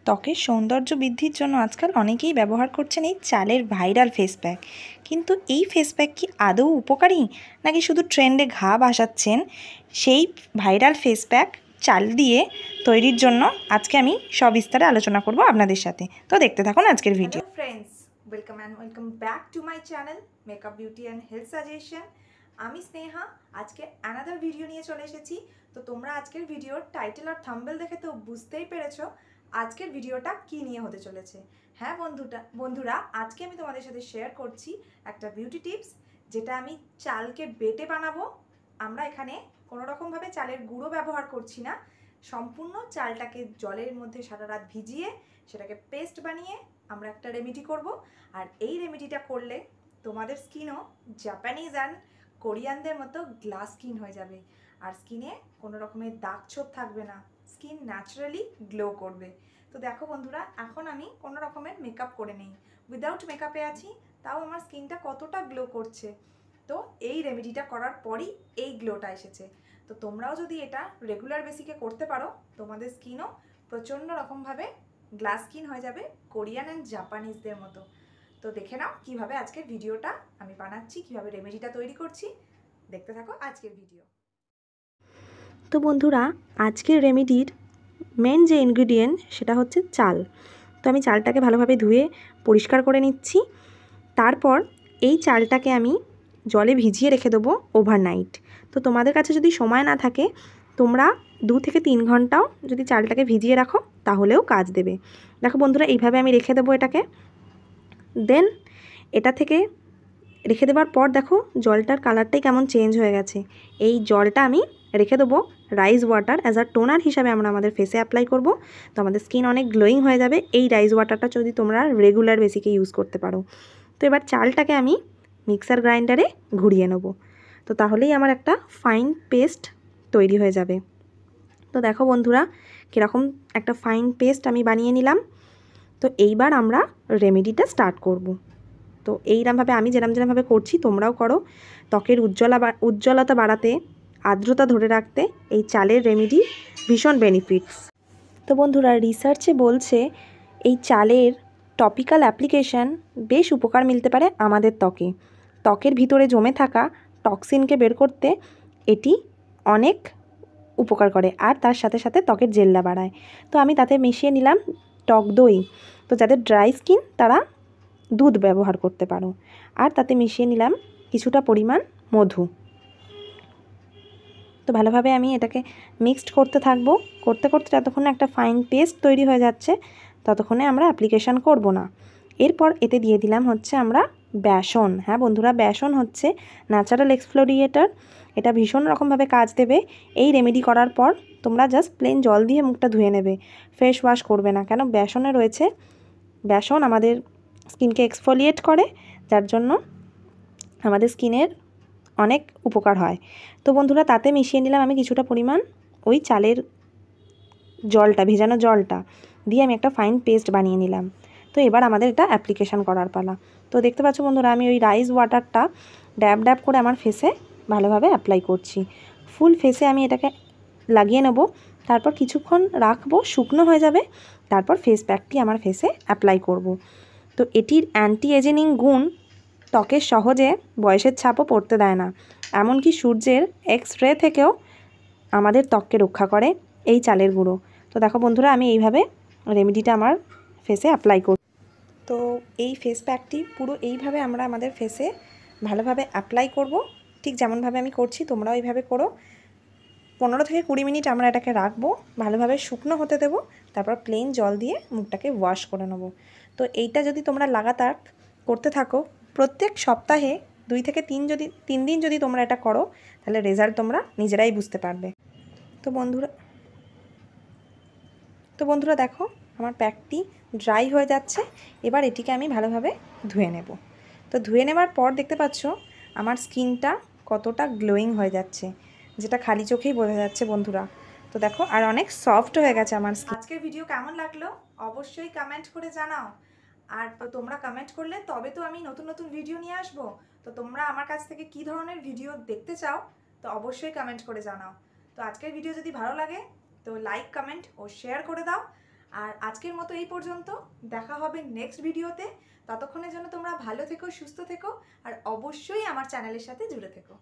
ত্বকের সৌন্দর্য বৃদ্ধির জন্য আজকাল অনেকেই ব্যবহার করছেন এই চালের ভাইরাল ফেস প্যাক। কিন্তু এই ফেস প্যাক কি আদৌ উপকারী, নাকি শুধু ট্রেন্ডে ঘা ভাসাচ্ছেন? সেই ভাইরাল ফেস প্যাক চাল দিয়ে তৈরির জন্য আজকে আমি সবিস্তারে আলোচনা করব আপনাদের সাথে। তো দেখতে থাকুন আজকের video. Hello friends, welcome back to my channel makeup beauty and health suggestion. আমি স্নেহা আজকে অ্যানাদার ভিডিও নিয়ে চলে এসেছি। তো তোমরা আজকের ভিডিওর টাইটেল আর থাম্বনেল দেখে তো বুঝতেই পেরেছো আজকের ভিডিওটা কি নিয়ে হতে চলেছে। হ্যাঁ বন্ধুরা, আজকে আমি তোমাদের সাথে শেয়ার করছি একটা বিউটি টিপস, যেটা আমি চালকে বেটে বানাবো। আমরা এখানে কোনো রকমভাবে চালের গুঁড়ো ব্যবহার করছি না, সম্পূর্ণ চালটাকে জলের মধ্যে সারা রাত ভিজিয়ে সেটাকে পেস্ট বানিয়ে আমরা একটা রেমেডি করব। আর এই রেমেডিটা করলে তোমাদের স্কিনও জাপানিজ অ্যান্ড কোরিয়ানদের মতো গ্লাস স্কিন হয়ে যাবে, আর স্কিনে কোনো রকমের দাগ ছোপ থাকবে না, স্কিন ন্যাচারালি গ্লো করবে। তো দেখো বন্ধুরা, এখন আমি কোনো রকমের মেকআপ করে নেই, উইদাউট মেকআপে আছি, তাও আমার স্কিনটা কতটা গ্লো করছে। তো এই রেমেডিটা করার পরই এই গ্লোটা এসেছে। তো তোমরাও যদি এটা রেগুলার বেসিকে করতে পারো, তোমাদের স্কিনও প্রচণ্ড রকমভাবে গ্লাস স্কিন হয়ে যাবে, কোরিয়ান অ্যান্ড জাপানিজদের মতো। তো দেখে নাও কিভাবে আজকের ভিডিওটা আমি বানাচ্ছি, কিভাবে রেমেডিটা তৈরি করছি। দেখতে থাকো আজকের ভিডিও। তো বন্ধুরা, আজকের রেমেডির মেন যে ইনগ্রিডিয়েন্ট সেটা হচ্ছে চাল। তো আমি চালটাকে ভালোভাবে ধুয়ে পরিষ্কার করে নিচ্ছি। তারপর এই চালটাকে আমি জলে ভিজিয়ে রেখে দেবো ওভারনাইট। তো তোমাদের কাছে যদি সময় না থাকে, তোমরা 2 থেকে 3 ঘন্টাও যদি চালটাকে ভিজিয়ে রাখো তাহলেও কাজ দেবে। দেখো বন্ধুরা, এইভাবে আমি রেখে দেবো এটাকে। দেন এটা থেকে রেখে দেওয়ার পর দেখো জলটার কালারটাই কেমন চেঞ্জ হয়ে গেছে। এই জলটা আমি রেখে দেবো rice water as a toner হিসাবে আমরা আমাদের ফেসে অ্যাপ্লাই করব। তো আমাদের স্কিন অনেক গ্লোয়িং হয়ে যাবে এই রাইস ওয়াটারটা যদি তোমরা রেগুলার বেসিকে ইউজ করতে পারো। তো এবার চালটাকে আমি মিক্সার গ্রাইন্ডারে ঘুরিয়ে নেব। তো তাহলেই আমার একটা ফাইন পেস্ট তৈরি হয়ে যাবে। তো দেখো বন্ধুরা, কীরকম একটা ফাইন পেস্ট আমি বানিয়ে নিলাম। তো এইবার আমরা রেমেডিটা স্টার্ট করব। তো এইরকমভাবে আমি যেরমভাবে করছি তোমরাও করো। ত্বকের উজ্জ্বলতা বাড়াতে, আর্দ্রতা ধরে রাখতে এই চালের রেমেডি ভীষণ বেনিফিটস। তো বন্ধুরা, রিসার্চে বলছে এই চালের টপিক্যাল অ্যাপ্লিকেশান বেশ উপকার মিলতে পারে আমাদের ত্বকের ভিতরে জমে থাকা টক্সিনকে বের করতে এটি অনেক উপকার করে, আর তার সাথে সাথে ত্বকের জেল্লা বাড়ায়। তো আমি তাতে মিশিয়ে নিলাম টক দই। তো যাদের ড্রাই স্কিন তারা দুধ ব্যবহার করতে পারো। আর তাতে মিশিয়ে নিলাম কিছুটা পরিমাণ মধু। তো ভালোভাবে আমি এটাকে মিক্সড করতে থাকবো। করতে করতে যতক্ষণে একটা ফাইন পেস্ট তৈরি হয়ে যাচ্ছে ততক্ষণে আমরা অ্যাপ্লিকেশান করব না। এরপর এতে দিয়ে দিলাম হচ্ছে আমরা বেসন। হ্যাঁ বন্ধুরা, বেসন হচ্ছে ন্যাচারাল এক্সফোলিয়েটার। এটা ভীষণ রকমভাবে কাজ দেবে। এই রেমেডি করার পর তোমরা জাস্ট প্লেন জল দিয়ে মুখটা ধুয়ে নেবে, ফেস ওয়াশ করবে না, কেন বেসনে রয়েছে, বেসন আমাদের স্কিনকে এক্সফোলিয়েট করে, যার জন্য আমাদের স্কিনের অনেক উপকার হয়। তো বন্ধুরা, তাতে মিশিয়ে নিলাম আমি কিছুটা পরিমাণ ওই চালের জলটা, ভেজানো জলটা দিয়ে আমি একটা ফাইন পেস্ট বানিয়ে নিলাম। তো এবার আমাদের এটা অ্যাপ্লিকেশান করার পালা। তো দেখতে পাচ্ছ বন্ধুরা, আমি ওই রাইস ওয়াটারটা ড্যাব ড্যাব করে আমার ফেসে ভালোভাবে অ্যাপ্লাই করছি। ফুল ফেসে আমি এটাকে লাগিয়ে নেব। তারপর কিছুক্ষণ রাখবো, শুকনো হয়ে যাবে। তারপর ফেস প্যাকটি আমার ফেসে অ্যাপ্লাই করব। তো এটির অ্যান্টি এজিং গুণ ত্বকের সহজে বয়সের ছাপও পড়তে দেয় না, এমনকি সূর্যের এক্স রে থেকেও আমাদের ত্বককে রক্ষা করে এই চালের গুঁড়ো। তো দেখো বন্ধুরা, আমি এইভাবে রেমেডিটা আমার ফেসে অ্যাপ্লাই করি। তো এই ফেস প্যাকটি পুরো এইভাবে আমরা আমাদের ফেসে ভালোভাবে অ্যাপ্লাই করব। ঠিক যেমনভাবে আমি করছি তোমরাও এইভাবে করো। 15 থেকে 20 মিনিট আমরা এটাকে রাখবো, ভালোভাবে শুকনো হতে দেবো। তারপর প্লেন জল দিয়ে মুখটাকে ওয়াশ করে নেবো। তো এইটা যদি তোমরা লাগাতার করতে থাকো, প্রত্যেক সপ্তাহে 2 থেকে 3 দিন যদি তোমরা এটা করো, তাহলে রেজাল্ট তোমরা নিজেরাই বুঝতে পারবে। তো বন্ধুরা দেখো, আমার প্যাকটি ড্রাই হয়ে যাচ্ছে। এবার এটিকে আমি ভালোভাবে ধুয়ে নেব। তো ধুয়ে নেবার পর দেখতে পাচ্ছ আমার স্কিনটা কতটা গ্লোয়িং হয়ে যাচ্ছে, যেটা খালি চোখেই বোঝা যাচ্ছে বন্ধুরা। তো দেখো, আর অনেক সফট হয়ে গেছে আমার স্কিন। আজকের ভিডিও কেমন লাগলো অবশ্যই কমেন্ট করে জানাও। আর তো তোমরা কমেন্ট করলে তবে তো আমি নতুন নতুন ভিডিও নিয়ে আসবো। তো তোমরা আমার কাছ থেকে কী ধরনের ভিডিও দেখতে চাও তো অবশ্যই কমেন্ট করে জানাও। তো আজকের ভিডিও যদি ভালো লাগে তো লাইক, কমেন্ট ও শেয়ার করে দাও। আর আজকের মতো এই পর্যন্ত, দেখা হবে নেক্সট ভিডিওতে। ততক্ষণের জন্য তোমরা ভালো থেকো, সুস্থ থেকো, আর অবশ্যই আমার চ্যানেলের সাথে জুড়ে থেকো।